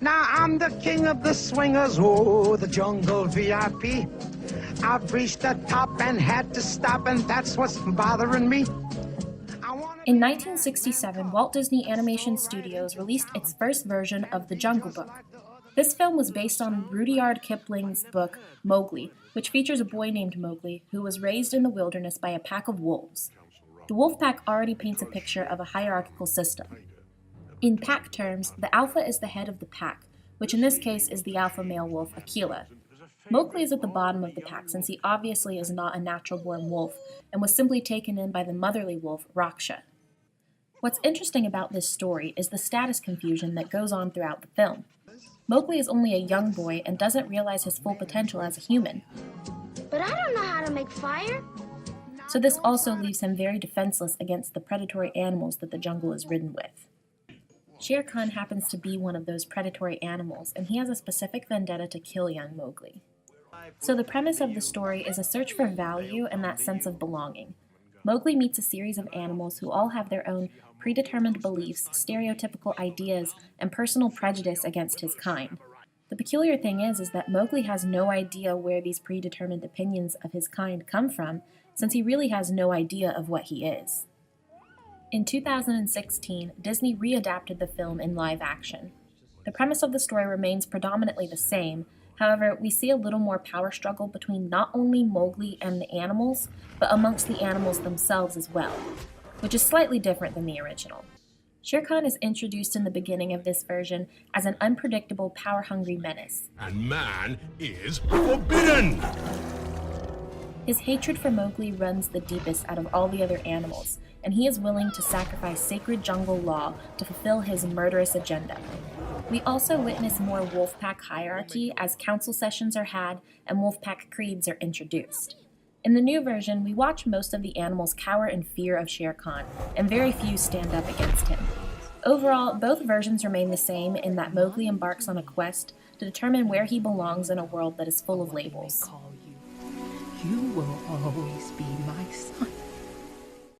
Now I'm the king of the swingers, oh, the jungle VIP. I've reached the top and had to stop, and that's what's bothering me. In 1967, Walt Disney Animation Studios released its first version of The Jungle Book. This film was based on Rudyard Kipling's book Mowgli, which features a boy named Mowgli who was raised in the wilderness by a pack of wolves. The wolf pack already paints a picture of a hierarchical system. In pack terms, the alpha is the head of the pack, which in this case is the alpha male wolf Akela. Mowgli is at the bottom of the pack since he obviously is not a natural-born wolf and was simply taken in by the motherly wolf Raksha. What's interesting about this story is the status confusion that goes on throughout the film. Mowgli is only a young boy and doesn't realize his full potential as a human. But I don't know how to make fire. So this also leaves him very defenseless against the predatory animals that the jungle is ridden with. Shere Khan happens to be one of those predatory animals, and he has a specific vendetta to kill young Mowgli. So the premise of the story is a search for value and that sense of belonging. Mowgli meets a series of animals who all have their own predetermined beliefs, stereotypical ideas, and personal prejudice against his kind. The peculiar thing is that Mowgli has no idea where these predetermined opinions of his kind come from, since he really has no idea of what he is. In 2016, Disney re-adapted the film in live action. The premise of the story remains predominantly the same. However, we see a little more power struggle between not only Mowgli and the animals, but amongst the animals themselves as well, which is slightly different than the original. Shere Khan is introduced in the beginning of this version as an unpredictable, power-hungry menace. And man is forbidden! His hatred for Mowgli runs the deepest out of all the other animals, and he is willing to sacrifice sacred jungle law to fulfill his murderous agenda. We also witness more wolf-pack hierarchy as council sessions are had and wolf-pack creeds are introduced. In the new version, we watch most of the animals cower in fear of Shere Khan, and very few stand up against him. Overall, both versions remain the same in that Mowgli embarks on a quest to determine where he belongs in a world that is full of labels. You will always be my son.